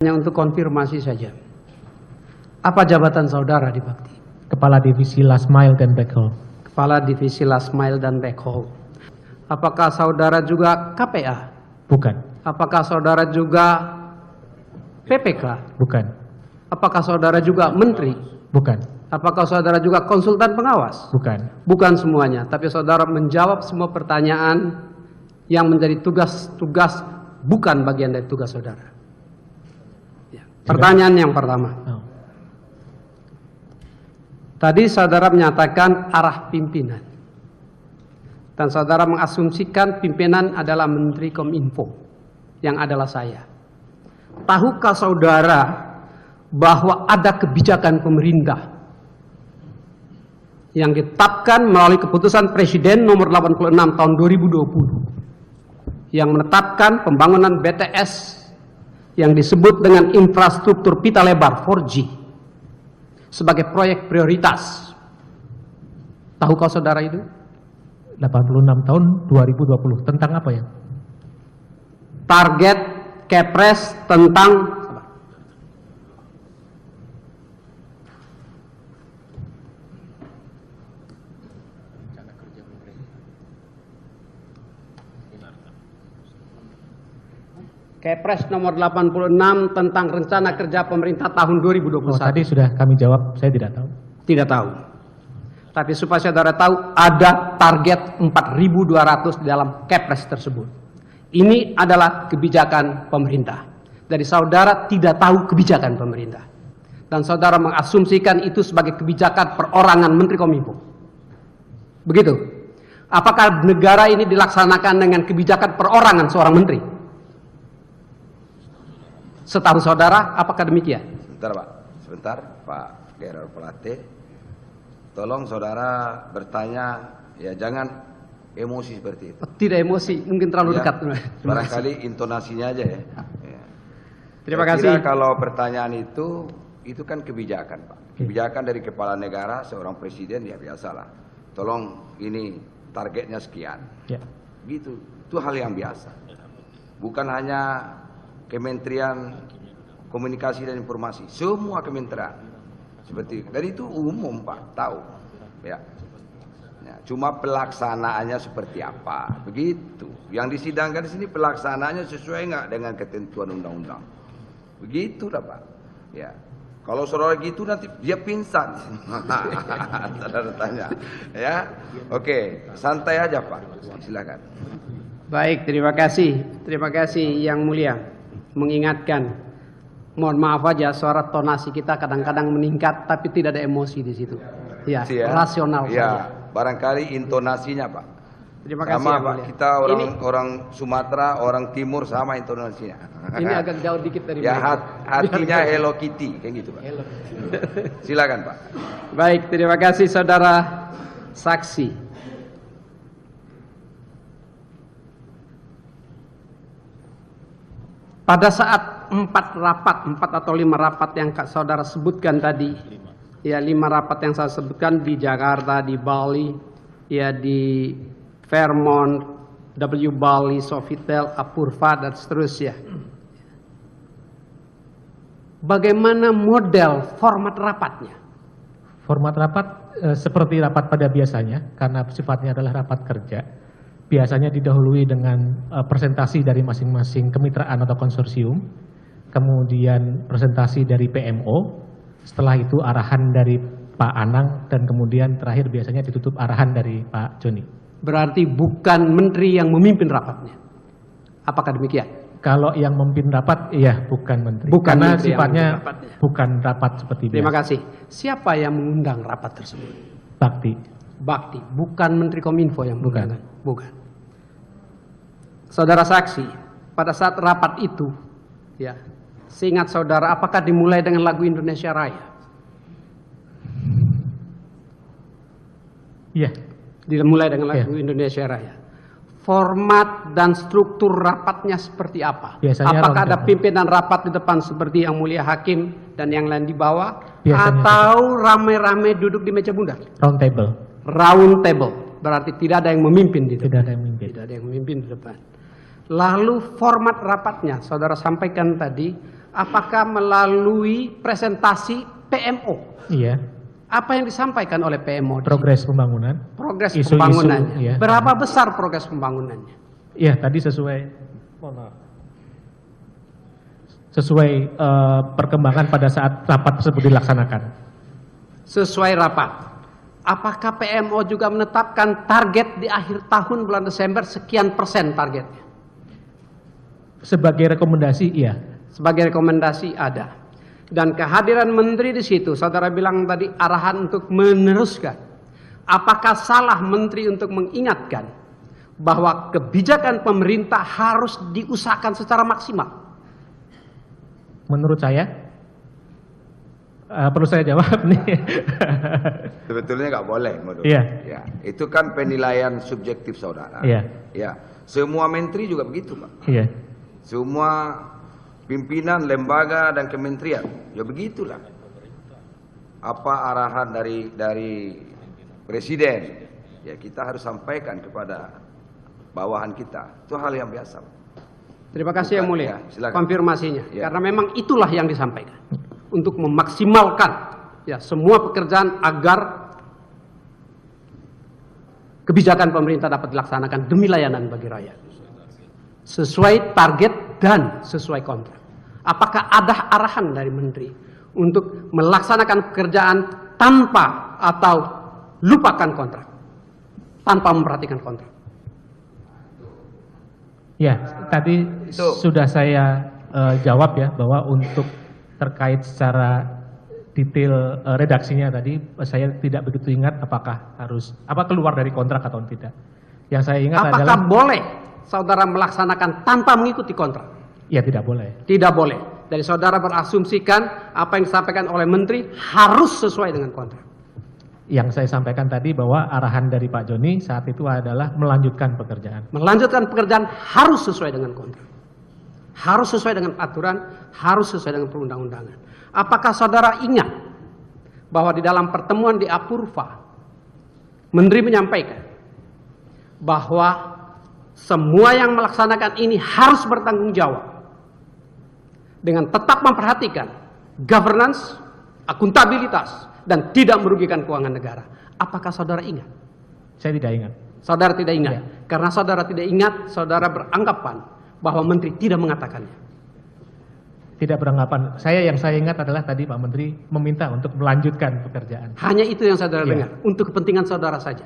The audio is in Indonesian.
Hanya untuk konfirmasi saja. Apa jabatan saudara di Bakti? Kepala Divisi Last Mile dan Backhaul. Kepala Divisi Last Mile dan Backhaul. Apakah saudara juga KPA? Bukan. Apakah saudara juga PPK? Bukan. Apakah saudara juga menteri? Bukan. Apakah saudara juga konsultan pengawas? Bukan. Bukan semuanya, tapi saudara menjawab semua pertanyaan yang menjadi tugas-tugas bukan bagian dari tugas saudara. Ya. Pertanyaan yang pertama. Oh. Tadi saudara menyatakan arah pimpinan. Dan saudara mengasumsikan pimpinan adalah Menteri Kominfo, yang adalah saya. Tahukah saudara bahwa ada kebijakan pemerintah yang ditetapkan melalui keputusan Presiden nomor 86 tahun 2020 yang menetapkan pembangunan BTS yang disebut dengan infrastruktur pita lebar 4G sebagai proyek prioritas. Tahukah saudara itu? 86 tahun 2020. Tentang apa ya? Target Kepres tentang Kepres nomor 86 tentang rencana kerja pemerintah tahun 2021. Oh, tadi sudah kami jawab, saya tidak tahu. Tidak tahu. Tapi supaya saudara tahu, ada target 4.200 di dalam Kepres tersebut. Ini adalah kebijakan pemerintah. Jadi saudara tidak tahu kebijakan pemerintah. Dan saudara mengasumsikan itu sebagai kebijakan perorangan Menteri Kominfo. Begitu. Apakah negara ini dilaksanakan dengan kebijakan perorangan seorang menteri? Setahu saudara, apakah demikian? Sebentar Pak, sebentar Pak Gerard Pelate. Tolong saudara bertanya, ya jangan emosi seperti itu. Tidak emosi, mungkin terlalu Ya, dekat. barangkali intonasinya aja ya. Ya. Terima Saya kira kasih. kalau pertanyaan itu kan kebijakan Pak. Kebijakan dari kepala negara, seorang presiden ya biasalah. Tolong ini targetnya sekian. Ya. Gitu, itu hal yang biasa. Bukan hanya Kementerian Komunikasi dan Informasi, semua kementerian seperti itu. Dan itu umum Pak, tahu. Ya. Ya, cuma pelaksanaannya seperti apa, begitu. Yang disidangkan di sini pelaksanaannya sesuai nggak dengan ketentuan undang-undang, begitu lah Pak. Ya. Kalau saudara gitu nanti dia pingsan. Saudara tanya, ya. Oke, santai aja Pak, silakan. Baik, terima kasih. Terima kasih Yang Mulia. Mengingatkan, mohon maaf aja suara tonasi kita kadang-kadang meningkat, tapi tidak ada emosi di situ. Ya, rasional ya, saja. barangkali intonasinya Pak. Terima kasih Sama Yang Pak, Mulia. kita orang Sumatera, orang Timur sama intonasinya. Ini agak jauh dikit dari Ya mereka. hatinya Hello Kitty, kayak gitu Pak. Silakan Pak. Baik, terima kasih saudara saksi. Pada saat 4 atau 5 rapat yang saudara sebutkan tadi, ya 5 rapat yang saya sebutkan di Jakarta, di Bali, ya di Fairmont, W Bali, Sofitel, Apurva, dan seterusnya. Bagaimana model format rapatnya? Format rapat seperti rapat pada biasanya, karena sifatnya adalah rapat kerja. Biasanya didahului dengan presentasi dari masing-masing kemitraan atau konsorsium, kemudian presentasi dari PMO, setelah itu arahan dari Pak Anang, dan kemudian terakhir biasanya ditutup arahan dari Pak Joni. Berarti bukan menteri yang memimpin rapatnya. Apakah demikian? Kalau yang memimpin rapat, iya bukan menteri. Bukan karena menteri yang sifatnya memimpin rapatnya. bukan rapat seperti Terima biasa. kasih. Siapa yang mengundang rapat tersebut? Bakti. Bakti, bukan Menteri Kominfo yang Bukan. mengundang. Bukan. Saudara saksi, pada saat rapat itu, ya, seingat saudara, apakah dimulai dengan lagu Indonesia Raya? Iya. Dimulai dengan lagu Iya. Indonesia Raya. Format dan struktur rapatnya seperti apa? Biasanya Apakah ada round table. pimpinan rapat di depan seperti Yang Mulia Hakim dan yang lain di bawah? Biasanya Atau rame-rame duduk di meja bundar? Round table. Round table, berarti tidak ada yang memimpin di depan. Tidak ada yang memimpin. Tidak ada yang memimpin di depan. Lalu format rapatnya, saudara sampaikan tadi, apakah melalui presentasi PMO? Iya. Apa yang disampaikan oleh PMO? Progres pembangunan. Progres Isu-isu, pembangunannya. iya. Berapa besar progres pembangunannya? Iya, tadi sesuai perkembangan pada saat rapat tersebut dilaksanakan. Sesuai rapat. Apakah PMO juga menetapkan target di akhir tahun bulan Desember sekian persen targetnya? Sebagai rekomendasi, iya. Sebagai rekomendasi ada. Dan kehadiran menteri di situ, saudara bilang tadi arahan untuk meneruskan. Apakah salah menteri untuk mengingatkan bahwa kebijakan pemerintah harus diusahakan secara maksimal? Menurut saya, perlu saya jawab nih. Sebetulnya nggak boleh menurut. Iya. Ya, itu kan penilaian subjektif saudara. Iya. Ya, semua menteri juga begitu, Pak. Iya. Semua pimpinan lembaga dan kementerian, ya begitulah. Apa arahan dari presiden, ya kita harus sampaikan kepada bawahan kita. Itu hal yang biasa. Terima kasih Yang Mulia, Ya, silakan. konfirmasinya. Ya. Karena memang itulah yang disampaikan. Untuk memaksimalkan ya semua pekerjaan agar kebijakan pemerintah dapat dilaksanakan demi layanan bagi rakyat. Sesuai target dan sesuai kontrak. Apakah ada arahan dari menteri untuk melaksanakan pekerjaan tanpa atau lupakan kontrak, tanpa memperhatikan kontrak? Ya, tadi Itu. sudah saya jawab ya, bahwa untuk terkait secara detail redaksinya tadi, saya tidak begitu ingat apakah harus keluar dari kontrak atau tidak. Yang saya ingat Apakah adalah boleh saudara melaksanakan tanpa mengikuti kontrak? ya tidak boleh. Tidak boleh. Dari saudara berasumsikan apa yang disampaikan oleh menteri harus sesuai dengan kontrak. Yang saya sampaikan tadi bahwa arahan dari Pak Joni saat itu adalah melanjutkan pekerjaan. Melanjutkan pekerjaan harus sesuai dengan kontrak. Harus sesuai dengan aturan, harus sesuai dengan perundang-undangan. Apakah saudara ingat bahwa di dalam pertemuan di Apurva, menteri menyampaikan bahwa semua yang melaksanakan ini harus bertanggung jawab dengan tetap memperhatikan governance, akuntabilitas, dan tidak merugikan keuangan negara. Apakah saudara ingat? Saya tidak ingat. Saudara tidak ingat. Ya. Karena saudara tidak ingat, saudara beranggapan bahwa menteri tidak mengatakannya. Tidak beranggapan. Yang saya ingat adalah tadi Pak Menteri meminta untuk melanjutkan pekerjaan. Hanya itu yang saudara Ya. dengar. Untuk kepentingan saudara saja.